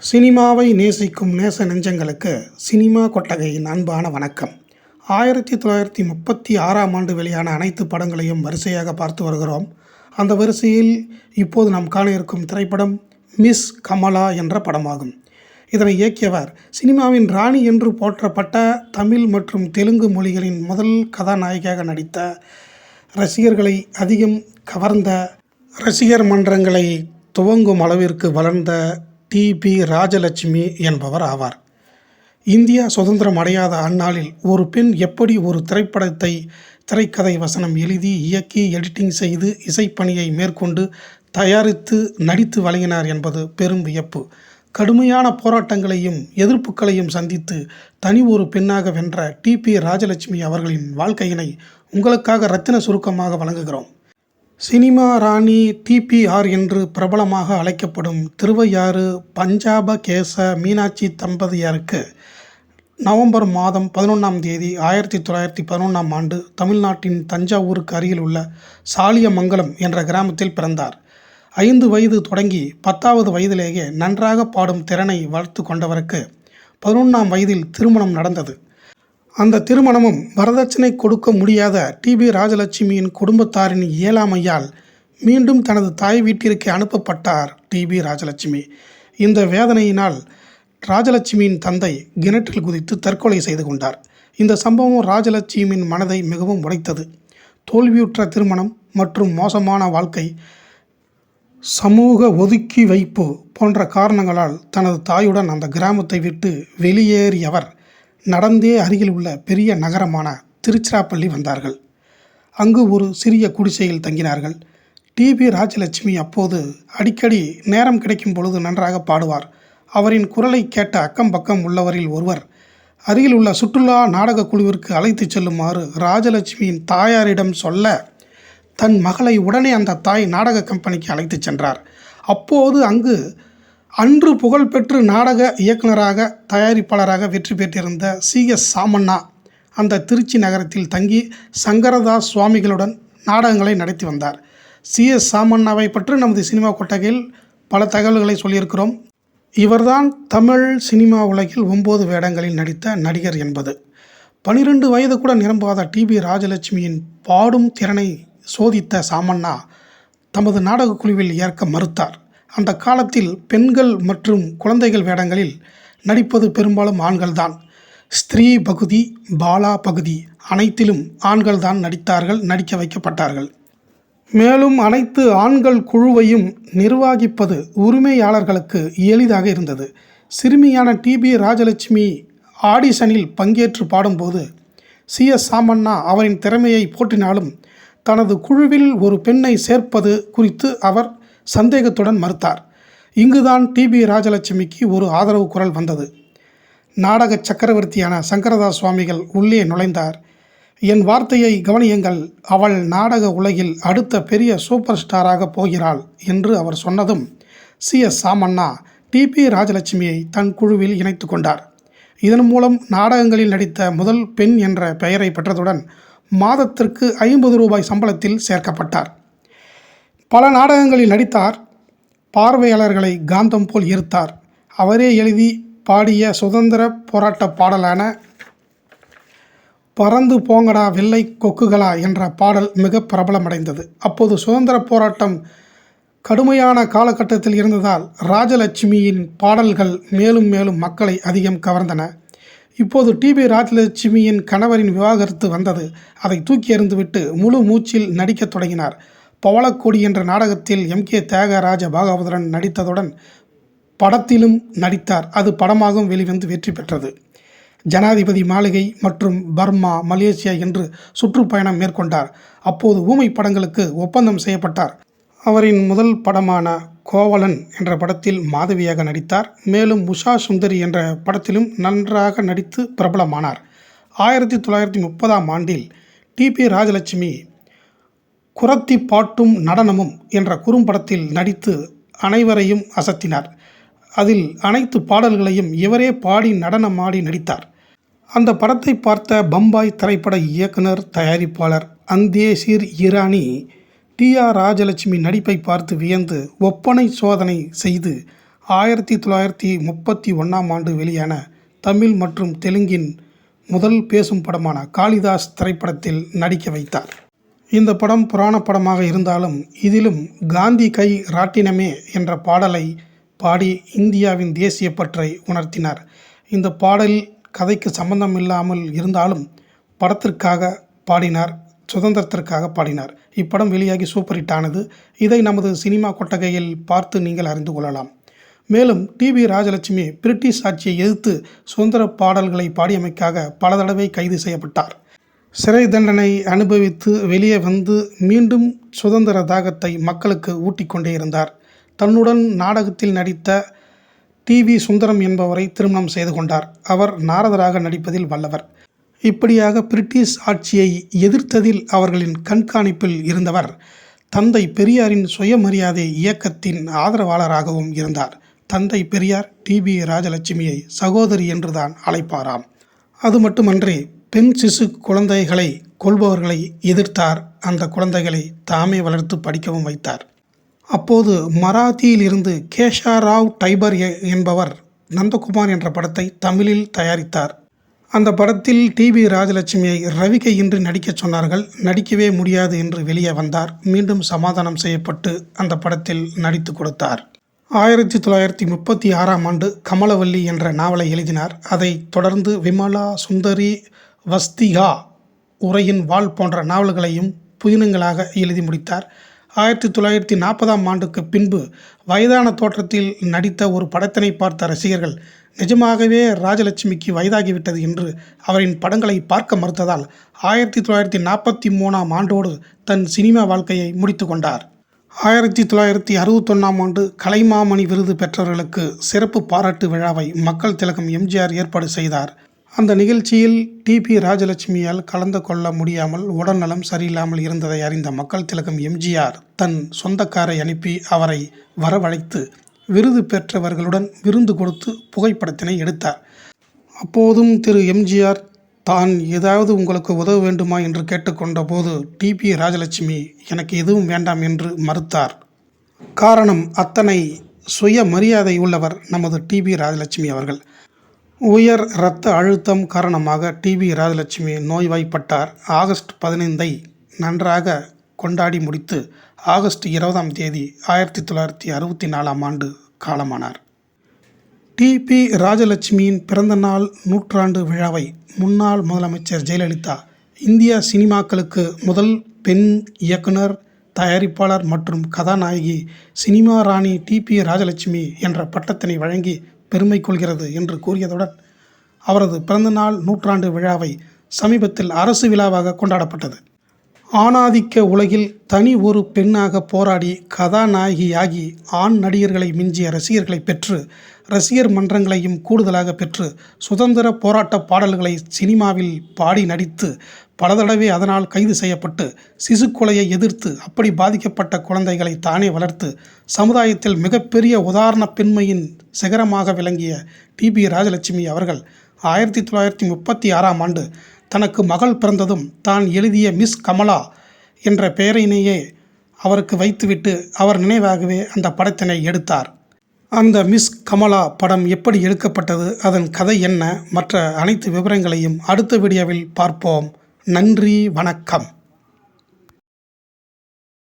சினிமாவை நேசிக்கும் நேச நெஞ்சங்களுக்கு சினிமா கொட்டகையின் அன்பான வணக்கம். 1936ஆம் ஆண்டு வெளியான அனைத்து படங்களையும் வரிசையாக பார்த்து வருகிறோம். அந்த வரிசையில் இப்போது நாம் காண இருக்கும் திரைப்படம் மிஸ் கமலா என்ற படமாகும். இதனை இயக்கியவர் சினிமாவின் ராணி என்று போற்றப்பட்ட தமிழ் மற்றும் தெலுங்கு மொழிகளின் முதல் கதாநாயகியாக நடித்த, ரசிகர்களை அதிகம் கவர்ந்த, ரசிகர் மன்றங்களை துவங்கும் அளவிற்கு வளர்ந்த டி.பி. ராஜலட்சுமி என்பவர் ஆவார். இந்தியா சுதந்திரம் அடையாத அந்நாளில் ஒரு பெண் எப்படி ஒரு திரைப்படத்தை திரைக்கதை வசனம் எழுதி, இயக்கி, எடிட்டிங் செய்து, இசைப்பணியை மேற்கொண்டு தயாரித்து நடித்து வழங்கினார் என்பது பெரும் வியப்பு. கடுமையான போராட்டங்களையும் எதிர்ப்புகளையும் சந்தித்து தனி ஒரு பெண்ணாக வென்ற டி.பி. ராஜலட்சுமி அவர்களின் வாழ்க்கையினை உங்களுக்காக ரத்தின சுருக்கமாக வழங்குகிறோம். சினிமா ராணி டி.பி.ஆர் என்று பிரபலமாக அழைக்கப்படும் திருவையாறு பஞ்சாப கேச மீனாட்சி தம்பதியருக்கு நவம்பர் மாதம் 11ஆம் தேதி 1911ஆம் ஆண்டு தமிழ்நாட்டின் தஞ்சாவூருக்கு அருகில் உள்ள சாலியமங்கலம் என்ற கிராமத்தில் பிறந்தார். 5 வயது தொடங்கி 10வது வயதிலேயே நன்றாக பாடும் திறனை வளர்த்து கொண்டவருக்கு 11ஆம் வயதில் திருமணம் நடந்தது. அந்த திருமணமும் வரதட்சணை கொடுக்க முடியாத டி.பி. ராஜலட்சுமியின் குடும்பத்தாரின் இயலாமையால் மீண்டும் தனது தாய் வீட்டிற்கு அனுப்பப்பட்டார் டி.பி. ராஜலட்சுமி. இந்த வேதனையினால் ராஜலட்சுமியின் தந்தை கிணற்றில் குதித்து தற்கொலை செய்து கொண்டார். இந்த சம்பவம் ராஜலட்சுமியின் மனதை மிகவும் உடைத்தது. தோல்வியுற்ற திருமணம் மற்றும் மோசமான வாழ்க்கை, சமூக ஒதுக்கி வைப்பு போன்ற காரணங்களால் தனது தாயுடன் அந்த கிராமத்தை விட்டு வெளியேறியவர் நடந்தே அருகில் உள்ள பெரிய நகரமான திருச்சிராப்பள்ளி வந்தார்கள். அங்கு ஒரு சிறிய குடிசையில் தங்கினார்கள். டி.பி. ராஜலட்சுமி அப்போது அடிக்கடி நேரம் கிடைக்கும் பொழுது நன்றாக பாடுவார். அவரின் குரலை கேட்ட அக்கம் பக்கம் உள்ளவரில் ஒருவர் அருகில் உள்ள சுற்றுலா நாடக குழுவிற்கு அழைத்து செல்லுமாறு ராஜலட்சுமியின் தாயாரிடம் சொல்ல, தன் மகளை உடனே அந்த தாய் நாடக கம்பெனிக்கு அழைத்து சென்றார். அப்போது அங்கு அன்று புகழ்பெற்று நாடக இயக்குனராக, தயாரிப்பாளராக வெற்றி பெற்றிருந்த சி.எஸ். சாமண்ணா அந்த திருச்சி நகரத்தில் தங்கி சங்கரதாஸ் சுவாமிகளுடன் நாடகங்களை நடத்தி வந்தார். சி.எஸ். சாமண்ணாவை பற்றி நமது சினிமா கொட்டகையில் பல தகவல்களை சொல்லியிருக்கிறோம். இவர்தான் தமிழ் சினிமா உலகில் 9 வேடங்களில் நடித்த நடிகர் என்பது. 12 வயது கூட நிரம்பாத டி.பி. ராஜலட்சுமியின் பாடும் திறனை சோதித்த சாமண்ணா தமது நாடக குழுவில் ஏற்க மறுத்தார். அந்த காலத்தில் பெண்கள் மற்றும் குழந்தைகள் வேடங்களில் நடிப்பது பெரும்பாலும் ஆண்கள்தான். ஸ்திரீ பகுதி, பாலா பகுதி அனைத்திலும் ஆண்கள்தான் நடித்தார்கள், நடிக்க வைக்கப்பட்டார்கள். மேலும் அனைத்து ஆண்கள் குழுவையும் நிர்வகிப்பது உரிமையாளர்களுக்கு எளிதாக இருந்தது. சிறுமியான டி.பி. ராஜலட்சுமி ஆடிஷனில் பங்கேற்று பாடும்போது சி.எஸ். சாமண்ணா அவரின் திறமையை போற்றினாலும் தனது குழுவில் ஒரு பெண்ணை சேர்ப்பது குறித்து அவர் சந்தேகத்துடன் மறுத்தார். இங்குதான் டி.பி. ராஜலட்சுமிக்கு ஒரு ஆதரவு குரல் வந்தது. நாடக சக்கரவர்த்தியான சங்கரதாஸ் சுவாமிகள் உள்ளே நுழைந்தார். என் வார்த்தையை கவனியுங்கள், அவள் நாடக உலகில் அடுத்த பெரிய சூப்பர் ஸ்டாராக போகிறாள் என்று அவர் சொன்னதும் சி.எஸ். சாமண்ணா டி.பி. ராஜலட்சுமியை தன் குழுவில் இணைத்து கொண்டார். இதன் மூலம் நாடகங்களில் நடித்த முதல் பெண் என்ற பெயரை பெற்றதுடன் மாதத்திற்கு 50 ரூபாய் சம்பளத்தில் சேர்க்கப்பட்டார். பல நாடகங்களில் நடித்தார். பார்வையாளர்களை காந்தம் போல் ஈர்த்தார். அவரே எழுதி பாடிய சுதந்திர போராட்ட பாடலான பறந்து போங்கடா வெள்ளை கொக்குகளா என்ற பாடல் மிக பிரபலமடைந்தது. அப்போது சுதந்திர போராட்டம் கடுமையான காலகட்டத்தில் இருந்ததால் ராஜலட்சுமியின் பாடல்கள் மேலும் மேலும் மக்களை அதிகம் கவர்ந்தன. இப்போது டி.பி. ராஜலட்சுமியின் கணவரின் விவாகரத்து வந்தது. அதை தூக்கி எறிந்துவிட்டு முழு மூச்சில் நடிக்கத் தொடங்கினார். பவளக்கொடி என்ற நாடகத்தில் எம்.கே. தியாகராஜ பாகவதரன் நடித்ததுடன் படத்திலும் நடித்தார். அது படமாகவும் வெளிவந்து வெற்றி பெற்றது. ஜனாதிபதி மாளிகை மற்றும் பர்மா, மலேசியா என்று சுற்றுப்பயணம் மேற்கொண்டார். அப்போது ஊமை படங்களுக்கு ஒப்பந்தம் செய்யப்பட்டார். அவரின் முதல் படமான கோவலன் என்ற படத்தில் மாதவியாக நடித்தார். மேலும் உஷா சுந்தரி என்ற படத்திலும் நன்றாக நடித்து பிரபலமானார். 1930ஆம் ஆண்டில் டி.பி. ராஜலட்சுமி குறத்தி பாட்டும் நடனமும் என்ற குறும்படத்தில் நடித்து அனைவரையும் அசத்தினார். அதில் அனைத்து பாடல்களையும் இவரே பாடி நடனமாடி நடித்தார். அந்த படத்தை பார்த்த பம்பாய் திரைப்பட இயக்குனர், தயாரிப்பாளர் அந்தேசிர் ஈரானி டி.ஆர். ராஜலட்சுமி நடிப்பை பார்த்து வியந்து ஒப்பனை சோதனை செய்து 1931ஆம் ஆண்டு வெளியான தமிழ் மற்றும் தெலுங்கின் முதல் பேசும் படமான காளிதாஸ் திரைப்படத்தில் நடிக்க வைத்தார். இந்த படம் புராண படமாக இருந்தாலும் இதிலும் காந்தி கை ராட்டினமே என்ற பாடலை பாடி இந்தியாவின் தேசிய பற்றை உணர்த்தினார். இந்த பாடல் கதைக்கு சம்பந்தம் இல்லாமல் இருந்தாலும் படத்திற்காக பாடினார், சுதந்திரத்திற்காக பாடினார். இப்படம் வெளியாகி சூப்பர் ஹிட் ஆனது. இதை நமது சினிமா கொட்டகையில் பார்த்து நீங்கள் அறிந்து கொள்ளலாம். மேலும் டிபி ராஜலட்சுமி பிரிட்டிஷ் ஆட்சியை எதிர்த்து சுதந்திர பாடல்களை பாடியமைக்காக பல தடவை கைது செய்யப்பட்டார். சிறை தண்டனை அனுபவித்து வெளியே வந்து மீண்டும் சுதந்திர தாகத்தை மக்களுக்கு ஊட்டிக்கொண்டே இருந்தார். தன்னுடன் நாடகத்தில் நடித்த டிவி சுந்தரம் என்பவரை திருமணம் செய்து கொண்டார். அவர் நாரதராக நடிப்பதில் வல்லவர். இப்படியாக பிரிட்டிஷ் ஆட்சியை எதிர்த்ததில் அவர்களின் கண்காணிப்பில் இருந்தவர் தந்தை பெரியாரின் சுயமரியாதை இயக்கத்தின் ஆதரவாளராகவும் இருந்தார். தந்தை பெரியார் டிபி ராஜலட்சுமியை சகோதரி என்றுதான் அழைப்பாராம். அது மட்டுமன்றி பெண் சிசு குழந்தைகளை கொல்பவர்களை எதிர்த்தார். அந்த குழந்தைகளை தாமே வளர்த்து படிக்கவும் வைத்தார். அப்போது மராத்தியில் இருந்து கேஷாராவ் டைபர் என்பவர் நந்தகுமார் என்ற படத்தை தமிழில் தயாரித்தார். அந்த படத்தில் டிபி ராஜலட்சுமியை ரவிக்கையின்றி நடிக்கச் சொன்னார்கள். நடிக்கவே முடியாது என்று வெளியே வந்தார். மீண்டும் சமாதானம் செய்யப்பட்டு அந்த படத்தில் நடித்து கொடுத்தார். 1936ஆம் ஆண்டு கமலவல்லி என்ற நாவலை எழுதினார். அதைத் தொடர்ந்து விமலா, சுந்தரி, வஸ்திகா, உரையின் வாள் போன்ற நாவல்களையும் புதினங்களாக எழுதி முடித்தார். 1940ஆம் ஆண்டுக்கு பின்பு வயதான தோற்றத்தில் நடித்த ஒரு படத்தினை பார்த்த ரசிகர்கள் நிஜமாகவே ராஜலட்சுமிக்கு வயதாகிவிட்டது என்று அவரின் படங்களை பார்க்க மறுத்ததால் 1943ஆம் ஆண்டோடு தன் சினிமா வாழ்க்கையை முடித்து கொண்டார். 1961ஆம் ஆண்டு கலைமாமணி விருது பெற்றவர்களுக்கு சிறப்பு பாராட்டு விழாவை மக்கள் திலகம் எம்ஜிஆர் ஏற்பாடு செய்தார். அந்த நிகழ்ச்சியில் டிபி ராஜலட்சுமியால் கலந்து கொள்ள முடியாமல் உடல்நலம் சரியில்லாமல் இருந்ததை அறிந்த மக்கள் திலகம் எம்ஜிஆர் தன் சொந்தக்காரை அனுப்பி அவரை வரவழைத்து விருது பெற்றவர்களுடன் விருந்து கொடுத்து புகைப்படத்தினை எடுத்தார். அப்போதும் திரு எம்ஜிஆர் தான் ஏதாவது உங்களுக்கு உதவ வேண்டுமா என்று கேட்டுக்கொண்ட போது டிபி ராஜலட்சுமி எனக்கு எதுவும் வேண்டாம் என்று மறுத்தார். காரணம், அத்தனை சுய மரியாதை உள்ளவர் நமது டிபி ராஜலட்சுமி அவர்கள். உயர் இரத்த அழுத்தம் காரணமாக டிபி ராஜலட்சுமி நோய்வாய்ப்பட்டார். ஆகஸ்ட் 15ஐ நன்றாக கொண்டாடி முடித்து ஆகஸ்ட் 20ஆம் தேதி 1964ஆம் ஆண்டு காலமானார். டிபி ராஜலட்சுமியின் பிறந்தநாள் நூற்றாண்டு விழாவை முன்னாள் முதலமைச்சர் ஜெயலலிதா இந்திய சினிமாக்களுக்கு முதல் பெண் இயக்குனர், தயாரிப்பாளர் மற்றும் கதாநாயகி சினிமா ராணி டிபி ராஜலட்சுமி என்ற பட்டத்தினை வழங்கி பெருமை கொள்கிறது என்று கூறியதுடன் அவரது பிறந்தநாள் நூற்றாண்டு விழாவை சமீபத்தில் அரசு விழாவாக கொண்டாடப்பட்டது. ஆணாதிக்க உலகில் தனி ஒரு பெண்ணாக போராடி கதாநாயகியாகி ஆண் நடிகர்களை மிஞ்சிய ரசிகர்களை பெற்று ரசிகர் மன்றங்களையும் கூடுதலாக பெற்று சுதந்திர போராட்ட பாடல்களை சினிமாவில் பாடி நடித்து பல தடவை அதனால் கைது செய்யப்பட்டு சிசு கொலையை எதிர்த்து அப்படி பாதிக்கப்பட்ட குழந்தைகளை தானே வளர்த்து சமுதாயத்தில் மிகப்பெரிய உதாரண பெண்மையின் சிகரமாக விளங்கிய டிபி ராஜலட்சுமி அவர்கள் 1936ஆம் ஆண்டு தனக்கு மகள் பிறந்ததும் தான் எழுதிய மிஸ் கமலா என்ற பெயரினையே அவருக்கு வைத்துவிட்டு அவர் நினைவாகவே அந்த படத்தினை எடுத்தார். அந்த மிஸ் கமலா படம் எப்படி எடுக்கப்பட்டது, அதன் கதை என்ன, மற்ற அனைத்து விவரங்களையும் அடுத்த வீடியோவில் பார்ப்போம். நன்றி, வணக்கம்.